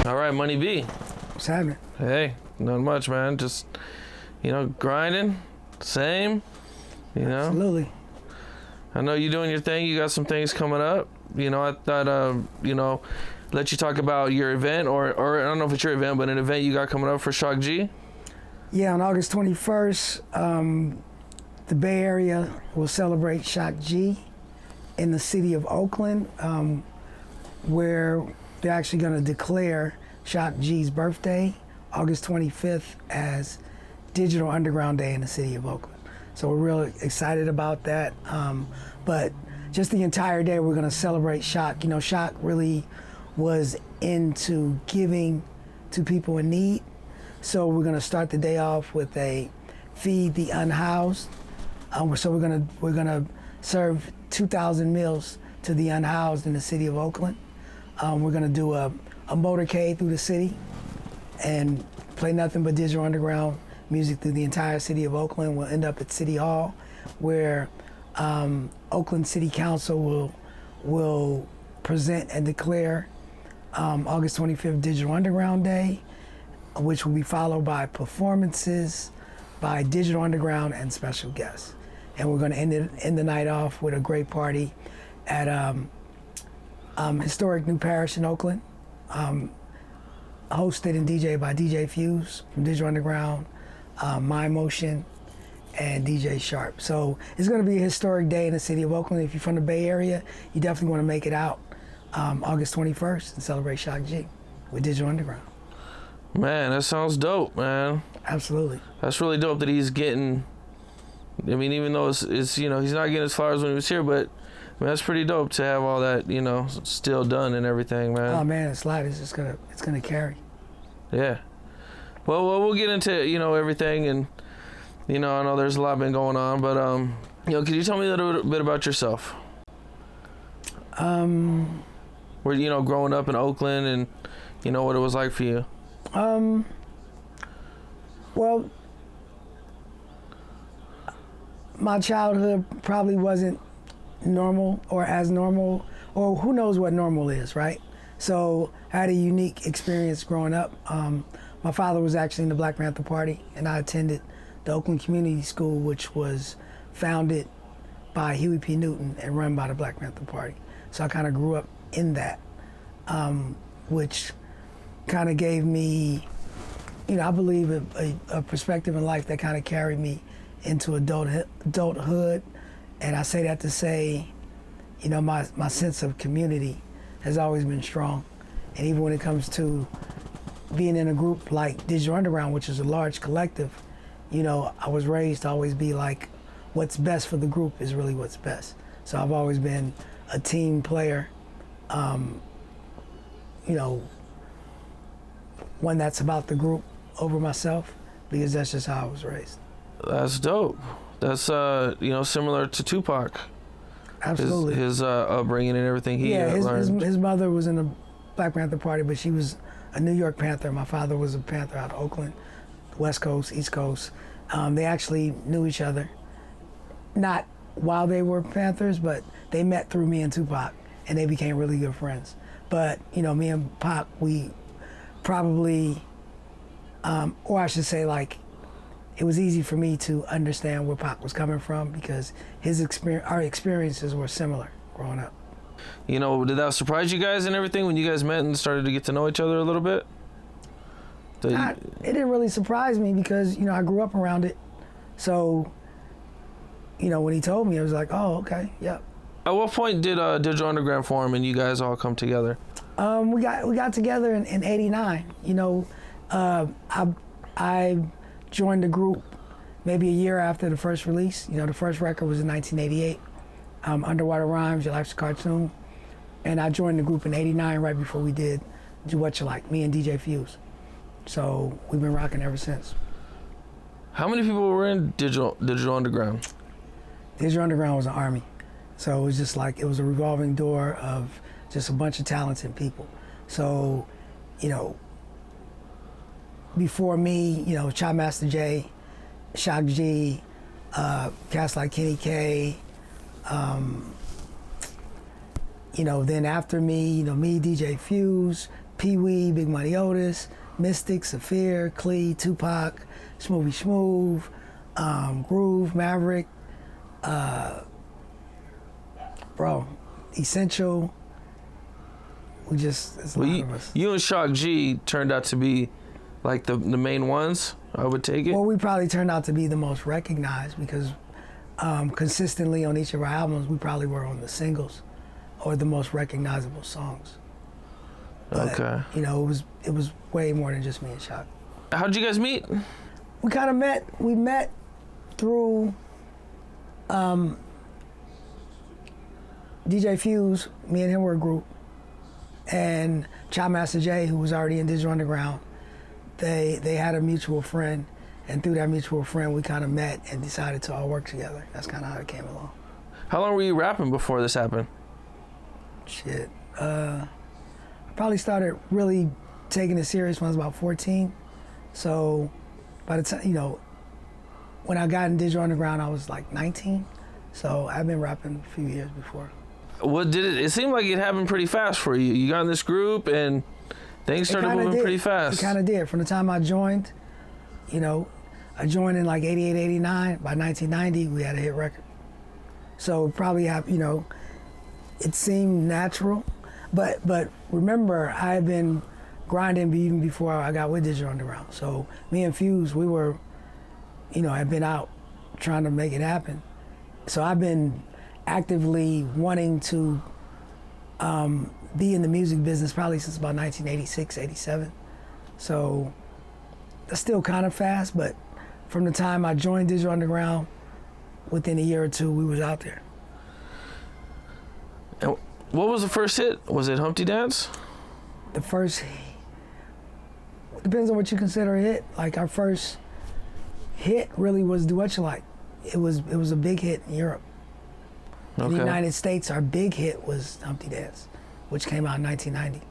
All right, Money B. What's happening? Hey, not much, man. Just, grinding. Same. Absolutely. I know you're doing your thing. You got some things coming up. I thought, let you talk about your event, or I don't know if it's your event, but an event you got coming up for Shock G. Yeah, on August 21st, the Bay Area will celebrate Shock G in the city of Oakland, where they're actually going to declare Shock G's birthday, August 25th, as Digital Underground Day in the city of Oakland. So we're really excited about that. But just the entire day, we're going to celebrate Shock. Shock really was into giving to people in need. So we're going to start the day off with a Feed the Unhoused. So we're gonna serve 2,000 meals to the unhoused in the city of Oakland. We're gonna do a motorcade through the city and play nothing but digital underground music through the entire city of Oakland. We'll end up at City Hall, where Oakland City Council will present and declare August 25th Digital Underground Day, which will be followed by performances by Digital Underground and special guests. And we're going to end the night off with a great party at historic New Parish in Oakland, hosted and DJed by DJ Fuse from Digital Underground, My Motion, and DJ Sharp. So it's going to be a historic day in the city of Oakland. If you're from the Bay Area, you definitely want to make it out August 21st and celebrate Shock G with Digital Underground. Man, that sounds dope, man. Absolutely. That's really dope that he's getting. I mean, even though it's he's not getting his flowers when he was here, but that's pretty dope to have all that still done and everything, man. Oh man, it's light. It's gonna carry. Yeah. Well, we'll get into everything, and I know there's a lot been going on, but could you tell me a little bit about yourself? Where growing up in Oakland, and what it was like for you. Well, my childhood probably wasn't normal or as normal, or who knows what normal is, right? So I had a unique experience growing up. My father was actually in the Black Panther Party, and I attended the Oakland Community School, which was founded by Huey P. Newton and run by the Black Panther Party. So I kind of grew up in that, which kind of gave me, I believe a perspective in life that kind of carried me into adulthood. And I say that to say, my sense of community has always been strong. And even when it comes to being in a group like Digital Underground, which is a large collective, I was raised to always be like, what's best for the group is really what's best. So I've always been a team player, one that's about the group over myself, because that's just how I was raised. That's dope. That's similar to Tupac. Absolutely. His upbringing and everything he learned. His mother was in the Black Panther Party, but she was a New York Panther. My father was a Panther out of Oakland, West Coast, East Coast. They actually knew each other, not while they were Panthers, but they met through me and Tupac, and they became really good friends. But me and Pac, we probably, or I should say, like, it was easy for me to understand where Pac was coming from, because our experiences were similar growing up. Did that surprise you guys and everything when you guys met and started to get to know each other a little bit? It didn't really surprise me, because I grew up around it. So when he told me, I was like, oh, okay, yep. At what point did Digital Underground form and you guys all come together? We got together in '89. I joined the group maybe a year after the first release. The first record was in 1988, Underwater Rhymes, Your Life's a Cartoon. And I joined the group in '89, right before we did Do What You Like, me and DJ Fuse. So we've been rocking ever since. How many people were in Digital Underground? Digital Underground was an army. So it was just like, it was a revolving door of just a bunch of talented people. So, before me, Chop Master J, Shock G, cats like Kenny K, then after me, me, DJ Fuse, Pee Wee, Big Money Otis, Mystic, Saphir, Clee, Tupac, Smoothie Smooth, Groove, Maverick, Essential. It's a lot of us. You and Shock G turned out to be like the main ones, I would take it. Well, we probably turned out to be the most recognized because consistently on each of our albums, we probably were on the singles or the most recognizable songs. But, okay. You know, it was way more than just me and Shock. How'd you guys meet? We kind of met. We met through DJ Fuse. Me and him were a group, and Chop Master J, who was already in Digital Underground. They had a mutual friend, and through that mutual friend, we kind of met and decided to all work together. That's kind of how it came along. How long were you rapping before this happened? Shit. I probably started really taking it serious when I was about 14. So by the time, you know, when I got in Digital Underground, I was like 19. So I've been rapping a few years before. What did it seemed like it happened pretty fast for you. You got in this group and things started moving pretty fast. It kind of did. From the time I joined, you know, I joined in like 88, 89. By 1990, we had a hit record. So probably, you know, it seemed natural. But remember, I had been grinding even before I got with Digital Underground. So me and Fuse, we were, you know, had been out trying to make it happen. So I've been actively wanting to be in the music business probably since about 1986, 87. So that's still kind of fast, but from the time I joined Digital Underground, within a year or two, we was out there. And what was the first hit? Was it Humpty Dance? The first, depends on what you consider a hit. Like our first hit really was Do What You Like. It was a big hit in Europe. Okay. In the United States, our big hit was Humpty Dance, which came out in 1990.